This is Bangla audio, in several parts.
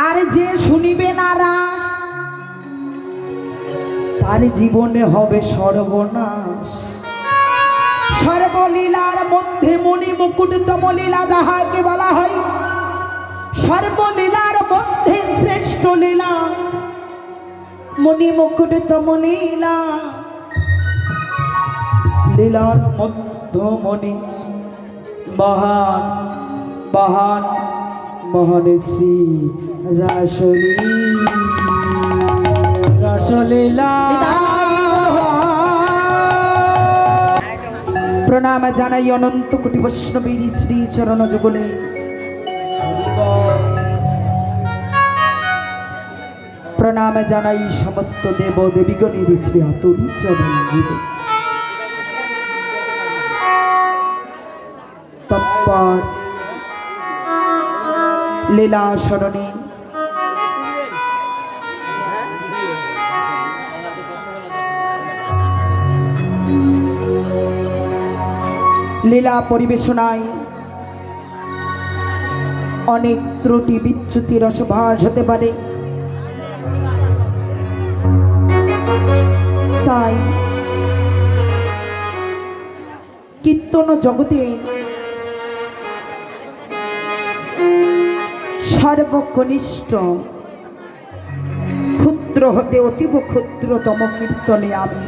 আর যে শুনিবে না রাস তার জীবনে হবে সর্বনাশ। সর্বলীলার মধ্যে মণি মুকুটতম লীলা যাহাকে বলা হয়, সর্বলীলার মধ্যে শ্রেষ্ঠ লীলা মণি মুকুটতম লীলা। লীলার মধ্যমণি মহান মহান মহান শ্রী রাসলীলা। প্রণাম জানাই অনন্ত কোটি বৈষ্ণবীর শ্রী চরণ যুগলে। প্রণাম জানাই সমস্ত দেব দেবীগণের শ্রী হাতুড়ি চরণ যুগে। তৎপর লীলা স্মরণে লীলা পরিবেশনায় অনেক ত্রুটি বিচ্যুতি রসভাস হতে পারে, তাই কীর্তন জগতে সর্বকনিষ্ঠ ক্ষুদ্র হতে অতীব ক্ষুদ্রতম কীর্তনে আমি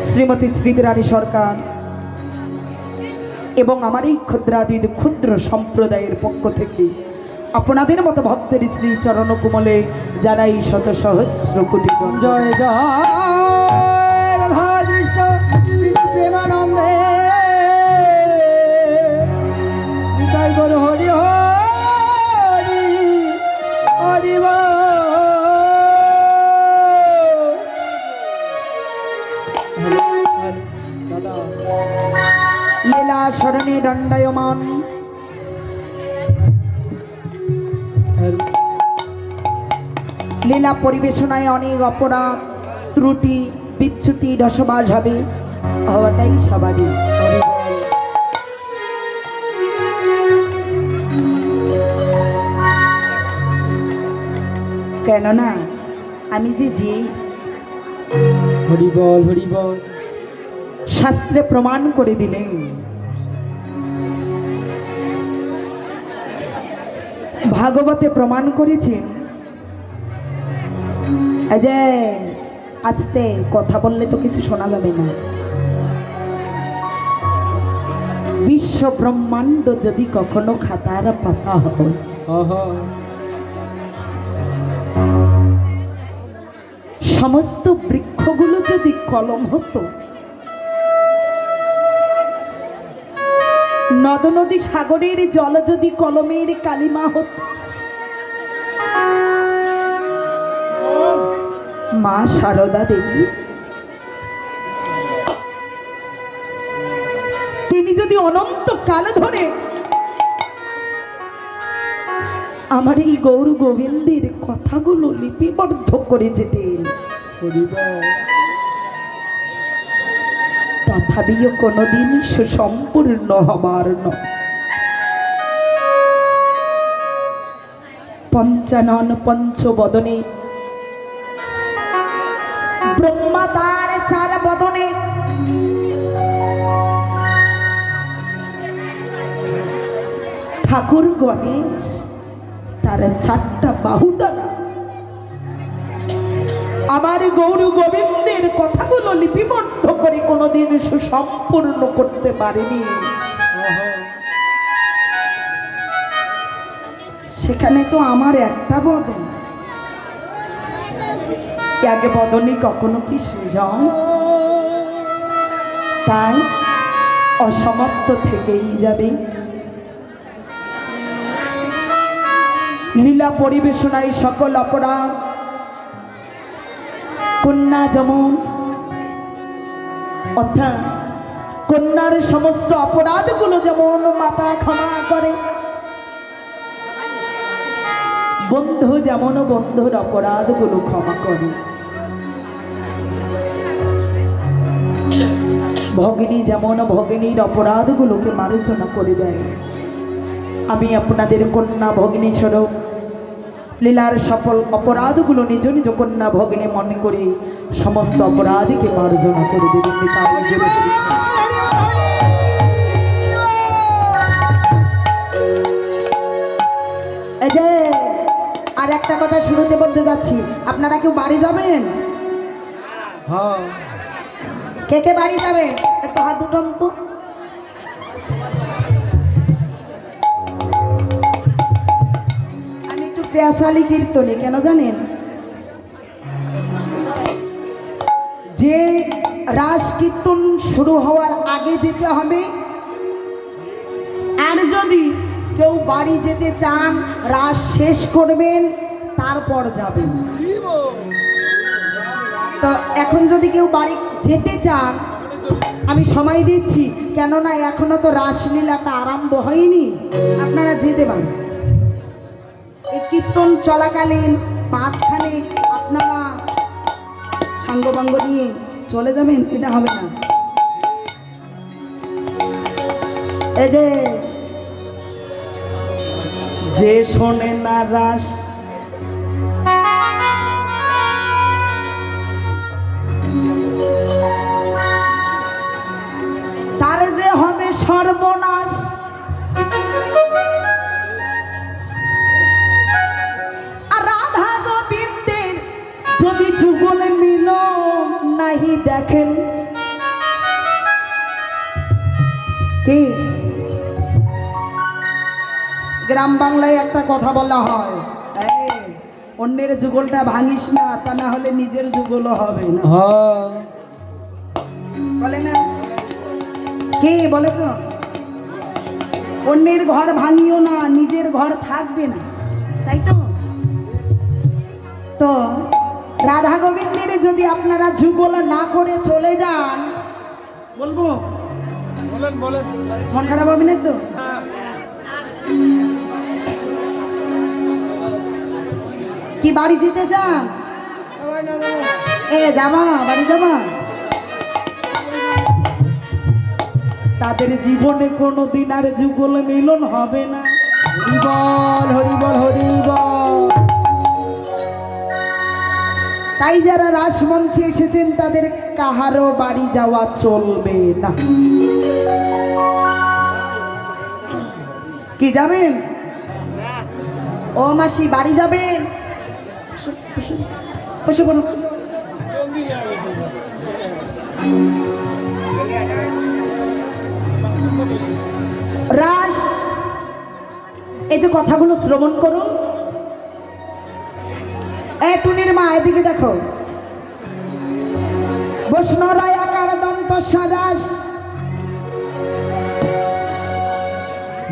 শ্রীমতী শ্রীবিরানী সরকার এবং আমার এই ক্ষুদ্রাদির ক্ষুদ্র সম্প্রদায়ের পক্ষ থেকে আপনাদের মতো ভক্তের শ্রী চরণ কোমলে জানাই শত সহস্র কোটি জয় জয় রাধা কৃষ্ণ প্রেমানন্দে নিতাই গৌর হরি হরি হরি বল। লীলা স্মরণে দণ্ডায়মান লীলা পরিবেশনায় অনেক অপরাধ ত্রুটি বিচ্যুতি রসবাস হবে, হওয়াটাই স্বাভাবিক। কেননা আমি যে হরিবল হরিবল শাস্ত্রে প্রমাণ করে দিলেন, ভাগবতে প্রমাণ করেছেন। যে আস্তে কথা বললে তো কিছু শোনা যাবে না। বিশ্ব ব্রহ্মাণ্ড যদি কখনো খাতার পাতা হয়, সমস্ত বৃক্ষগুলো যদি কলম হতো, নদ নদী সাগরের জল যদি কলমের কালিমা হতো, মা শারদা দেবী তিনি যদি অনন্ত কাল ধরে আমার এই গৌর গোবিন্দের কথাগুলো লিপিবদ্ধ করে যেতেন, তথাপিও কোনোদিন সুসম্পূর্ণ হবার নয়। পঞ্চানন পঞ্চবদনে ব্রহ্মা তার চার বদনে, ঠাকুর গণেশ তার চারটা বাহু দ্বারা আমার গৌর গোবিন্দের কথাগুলো লিপিবদ্ধ করে কোনোদিন সুসম্পূর্ণ করতে পারেনি। সেখানে তো আমার একটা বদন, এক বদনে কখনো কি সুজন, তাই অসমাপ্ত থেকেই যাবে। লীলা পরিবেশনায় সকল অপরাধ, কন্যা যেমন অর্থাৎ কন্যার সমস্ত অপরাধগুলো যেমন মাতা ক্ষমা করে, বন্ধু যেমন বন্ধুর অপরাধগুলো ক্ষমা করে, ভগিনী যেমন ভগিনীর অপরাধগুলোকে মার্জনা করে দেয়। আমি আপনাদের কন্যা ভগিনী স্বরূপ লীলার সফল অপরাধগুলো নিজ নিজ কন্যা ভগ্নে মনে করে সমস্ত অপরাধীকে মার্জনা করে দেবেন। এই যে আর একটা কথা শুরুতে বলতে যাচ্ছি, আপনারা কেউ বাড়ি যাবেন? হ্যাঁ, কে কে বাড়ি যাবেন একটু হাত দুটান তো। আমি একটু পেশালি কীর্তনী, কেন জানেন? যে রাস কীর্তন শুরু হওয়ার আগে যেতে হবে, আর যদি কেউ বাড়ি যেতে চান রাস শেষ করবেন তারপর যাবেন। তো এখন যদি কেউ বাড়ি যেতে চান আমি সময় দিচ্ছি, কেননা এখনো তো রাসলীলাটা আরম্ভ হয়নি, আপনারা যেতে পারেন। এই কীর্তন চলাকালীন মাঝখানে আপনারা সাঙ্গপাঙ্গ নিয়ে চলে যাবেন, এটা হবে না। এই যে শোনে না রাস তার যে হবে সর্বনাশ। আর রাধা গোবিন্দের যদি যুগল মিল নাহি দেখেন, কি গ্রাম বাংলায় একটা কথা বলা হয়, অন্যের যুগলটা ভাঙিস না, তা না হলে নিজের যুগলও হবে না, বলে না? কে বলে তো? অন্যের ঘর ভাঙিও না, নিজের ঘর থাকবে না, তাই তো? তো রাধা গোবিন্দের যদি আপনারা যুগল না করে চলে যান, বলবো মন খারাপ হবে না তো? কি বাড়ি যেতে চান? যাবা বাড়ি যাবা? তাদের জীবনে কোনোদিন আর যুগল মিলন হবে না। হরিবল হরিবল হরিবল। তাই যারা রাসমঞ্চে এসেছেন তাদের কাহারও বাড়ি যাওয়া চলবে না। কি যাবেন? ও মাসি বাড়ি যাবেন? বসে বলুন। রাস এই যে কথাগুলো শ্রবণ করুন। টুনির মা এদিকে দেখো। বৈষ্ণরায় আকার দন্ত সারাস।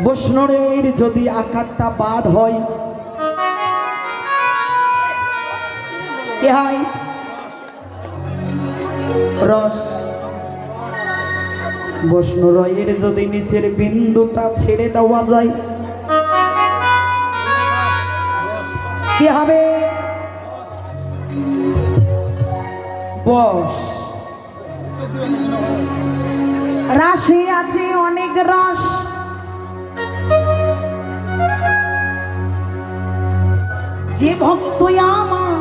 বৈষ্ণবের যদি আকারটা বাদ হয় কি হয়? রস। বৈষ্ণবের যদি নিচের বিন্দুটা ছেড়ে দেওয়া যায় কি হবে? বস। রাশে আছে অনেক রস, যে ভক্ত আমার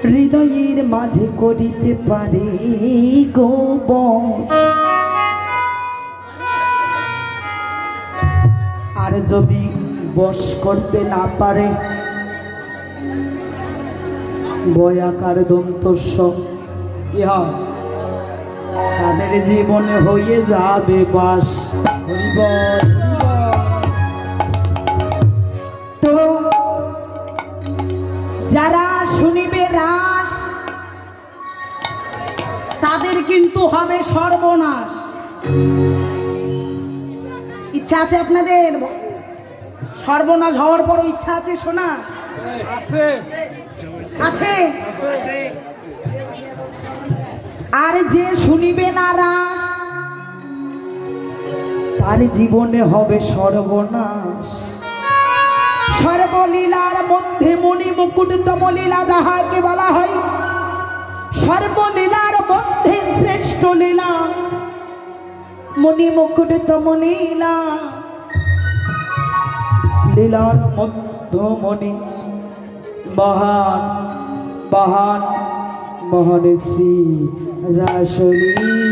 হৃদয়ের মাঝে করিতে পারে গো বস। আর যদি বশ করতে না পারে বয়াকার দন্তস্ব ইহা তাদের জীবনে হয়ে যাবে বাস। তো যারা শুনিবে রাস তাদের কিন্তু হবে সর্বনাশ। ইচ্ছা আছে আপনাদের? সর্বনাশ হওয়ার পর ইচ্ছা আছে শোনা? আছে আছে। আর যে শুনিবে না রাস তার জীবনে হবে সর্বনাশ। সর্বলীলার মধ্যে মণি মুকুটতম লীলা যাহাকে বলা হয়, সর্বলীলার মধ্যে শ্রেষ্ঠ লীলা মণি মুকুটতম লীলা। লীলার মধ্যমণি মহান মহান মহান শ্রী রাসলীলা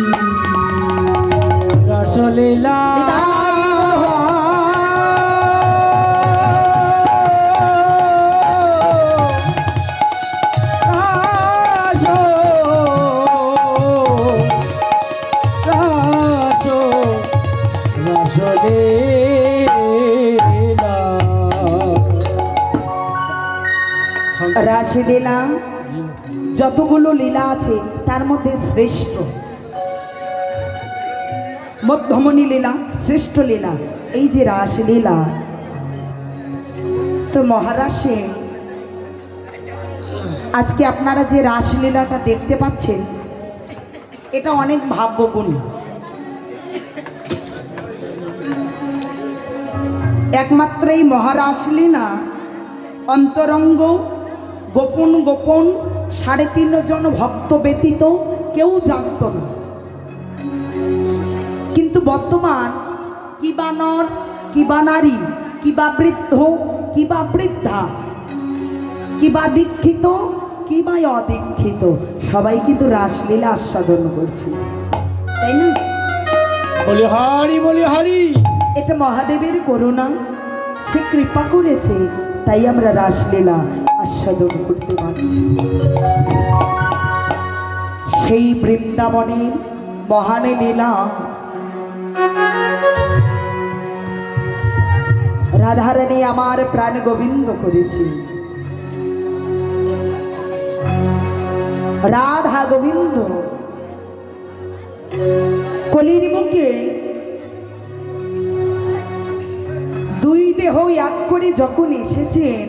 রাসলীলা যতগুলো লীলা আছে তার মধ্যে শ্রেষ্ঠ মধ্যমণি লীলা, শ্রেষ্ঠ লীলা এই যে রাসলীলা। তো মহারাষ্ট্রে আজকে আপনারা যে রাসলীলাটা দেখতে পাচ্ছেন এটা অনেক ভাগ্যগুণী। একমাত্র এই মহারাসলীলা অন্তরঙ্গ গোপন গোপন 3.5 জন ভক্ত ব্যতীত কেউ জানত না। কিন্তু বর্তমান কিবা নর কিবা নারী কিবা বৃদ্ধ কিবা বৃদ্ধা কিবা দীক্ষিত কিবা অদীক্ষিত সবাই কিন্তু রাসলীলা আস্বাদন করছে, তাই না? বলি হারি বলি হারি। এটা মহাদেবের করুণা, সে কৃপা করেছে তাই আমরা রাসলীলা আস্বাদন করতে পারছি। সেই বৃন্দাবনের মহান লীলা রাধারানী আমার প্রাণ গোবিন্দ করেছে। রাধা গোবিন্দ কলির বুকে দুই দেহ এক করে যখন এসেছেন